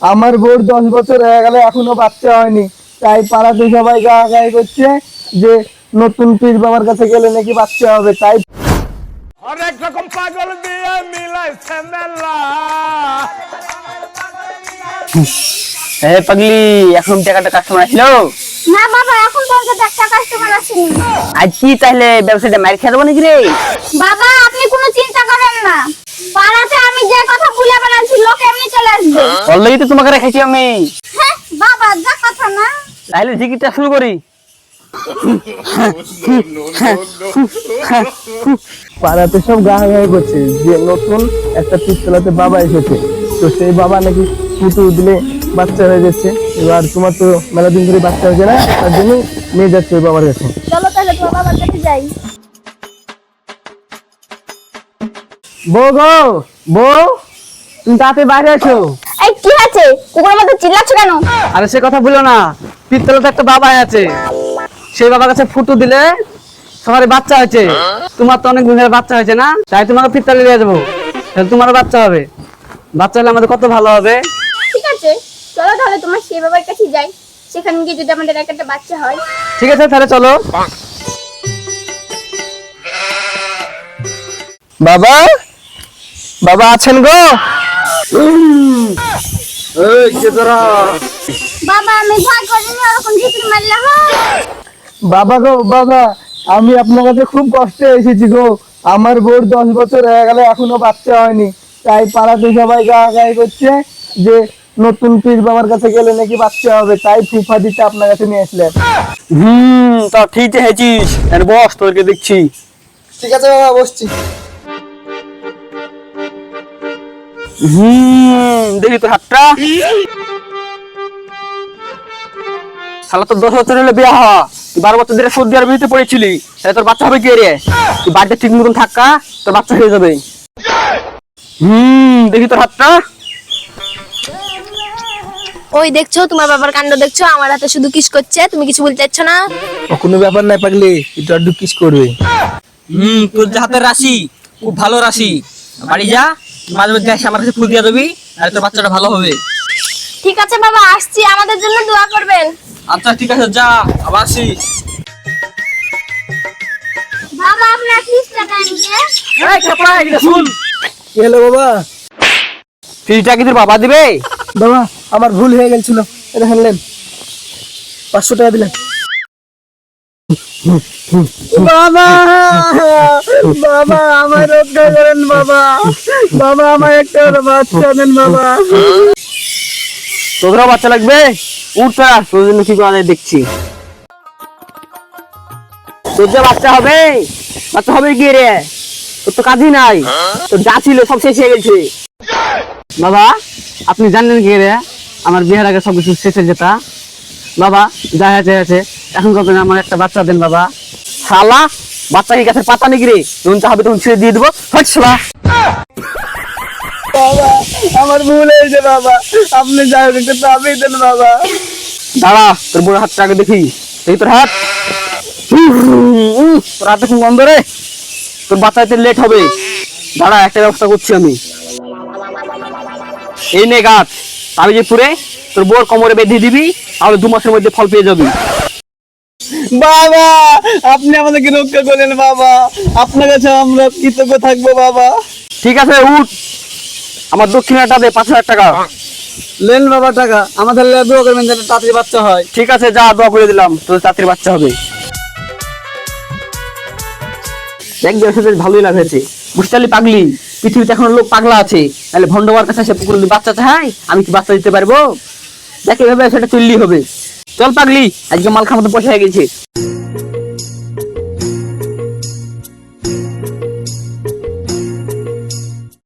আমার বোর 10 বছর হয়ে গেল এখনো বাচ্চা হয়নি, তাই পাড়াতে সবাই গায়ে করছে যে নতুন পীর বাবার কাছে গেলে নাকি বাচ্চা হবে। তাই অনেক রকম পাগল দিয়ে মিলাইছে মেলা। পাগলি, এখন টাকাটা কাস্টমার আসলো না বাবা, এখন পর্যন্ত একটা কাস্টমার আসেনি। আজ কি তাহলে ব্যবসাটা মার খেয়ে দেবো নাকি রে? বাবা আপনি কোনো চিন্তা করেন না, পাড়াতে আমি যে কথা বলে বেড়াচ্ছি লোক এমনি চলে আসবে। অলরেডি তো তোমাকে রেখেছি আমি। হ্যাঁ বাবা, যা কথা না। তাহলে টিকিটটা শুরু করি। পাড়াতে সব গায়ে করছে যে নতুন একটা পিস্তলাতে বাবা এসেছে, তো সেই বাবা নাকি ফুটু দিলে বাচ্চা হয়ে যাচ্ছে। এবার তোমার তো মেলা দিন ধরে বাচ্চা হয়েছে না, তার জন্য নিয়ে যাচ্ছে ওই বাবার কাছে। চলো তাহলে তোমার বাবার কাছে যাই। বউ গো, বউ তুমি তাতে বাইরে আছো। এই কি আছে, কুকুরের মতো চিল্লাচ্ছ কেন? আরে সে কথা বলো না, পিস্তলাতে একটা বাবা আছে, সেই বাবার কাছে ফুটু দিলে সবার বাচ্চা হয়েছে। তোমার তো অনেক দিন ধরে বাচ্চা হয়েছে না, তাই তোমাকে পিস্তলে নিয়ে যাবো, তাহলে তোমারও বাচ্চা হবে। বাচ্চা হলে আমাদের কত ভালো হবে। ঠিক আছে চলো তাহলে তোমার সেই বাবার কাছে যাই, সেখানে গিয়ে যদি আমাদের একটা বাচ্চা হয়। ঠিক আছে তাহলে চলো। বাবা, বাবা আছেন গো? বাবা আমি ভয় করিনি, ওরকম ঝিকির মারলে হয়। বাবা গো বাবা, আমি আপনার কাছে খুব কষ্টে এসেছি গো। আমার বোর 10 বছর হয়ে গেল এখনো বাচ্চা হয়নি, তাই পাড়াতে সবাই গায়ে করছে যে নতুন পীর বাবার কাছে গেলে নাকি বাচ্চা হবে। তাই ফুফা দিতে আপনার কাছে নিয়ে আসলেন। তা ঠিক হয়েছিস, বস তোকে দেখছি। ঠিক আছে বাবা, বসছি। দেখি তোর হাতটা। শালা তোর 10 বছর হলে বিয়ে হওয়া, তুই 12 বছর ধরে সৌদি আরবিতে পড়েছিলি, তাহলে তোর বাচ্চা হবে কি রে? তুই বাড়িতে ঠিক মতন থাকা, তোর বাচ্চা হয়ে যাবে। দেখি তোর হাতটা। ওই দেখছো তোমার বাবার কাণ্ড দেখছো, আমার হাতে শুধু কিস করছে, তুমি কিছু বলতে চাচ্ছ না? কোনো ব্যাপার নাই পাগলি, একটু আড্ডু কিস করবে। তোর যে হাতের রাশি খুব ভালো রাশি, বাড়ি যা, মাঝে মধ্যে এসে আমার কাছে ফুল দিয়ে দেবি, আর তোর বাচ্চাটা ভালো হবে। ঠিক আছে বাবা, আসছি, আমাদের জন্য দোয়া করবেন। আচ্ছা ঠিক আছে, যা, আবার আসিস। বাবা আপনার ফিসটা টানছে। এই কাপড়া এটা শুন, কি হলো বাবা? ফিজটা কি তোর বাবা দিবে? বাবা আমার ভুল হয়ে গেছিল, এটা হানলেন, 500 টাকা দিলেন। বাবা, বাবা আমার রক্ষা করেন বাবা, বাবা আমার একটা বাচ্চা দেন বাবা। তোদেরও বাচ্চা লাগবে? উঠা, তোর জন্য কি করা যায় দেখছি। তোর যে বাচ্চা হবে, বাচ্চা হবে কি রে? তোর তো কাজই নাই, তোর যা ছিল সব শেষ হয়ে গেছে। বাবা আপনি জানলেন কি রে, আমার বিয়ের আগে সবকিছু শেষ হয়ে যেতা। বাবা যা আছে এখন কত আমার একটা বাচ্চা দেন বাবা। শালা বাচ্চা কি গাছের পাতা নাকি রে, যখন চাহাবে তখন ছেড়ে দিয়ে দেবো। শালা বাবা আমার ভুল হয়েছে বাবা, আপনি যা হোক একটু চাবি দেন বাবা। দাঁড়া, তোর বড় হাতটা আগে দেখি। এই তোর হাত, তোর হাতে খুব গন্ধ রে, তোর বাচ্চাতে লেট হবে। দাঁড়া, একটা ব্যবস্থা করছি আমি। এই নে গাছ, আমি যে পুরে তোর বোর কোমরে বেঁধে দিবি, তাহলে 2 মাসের মধ্যে ফল পেয়ে যাবি। বাবা আপনি আমাদেরকে রক্ষা করলেন বাবা, আপনার কাছে আমরা কৃতজ্ঞ থাকবো বাবা। ঠিক আছে উঠ, আমার দক্ষিণাটা দে 5000 টাকা। লেন বাবা টাকা, আমাদের দোয়া করবেন যেন তাড়াতাড়ি বাচ্চা হয়। ঠিক আছে যা, দোয়া করে দিলাম, তোর চাকরির বাচ্চা হবে। দেখ ব্যবসা বেশ ভালোই লাগছে। বুঝতে পারলি পাগলি, পৃথিবীতে এখন লোক পাগলা আছে, তাহলে ভন্ডবার কাছে সে পুকুরে বাচ্চা চাই, আমি কি বাচ্চা দিতে পারবো? দেখ এভাবে সেটা চললেই হবে। চল পাগলি, আজকে মাল খামাতে পয়সা হয়ে গেছে।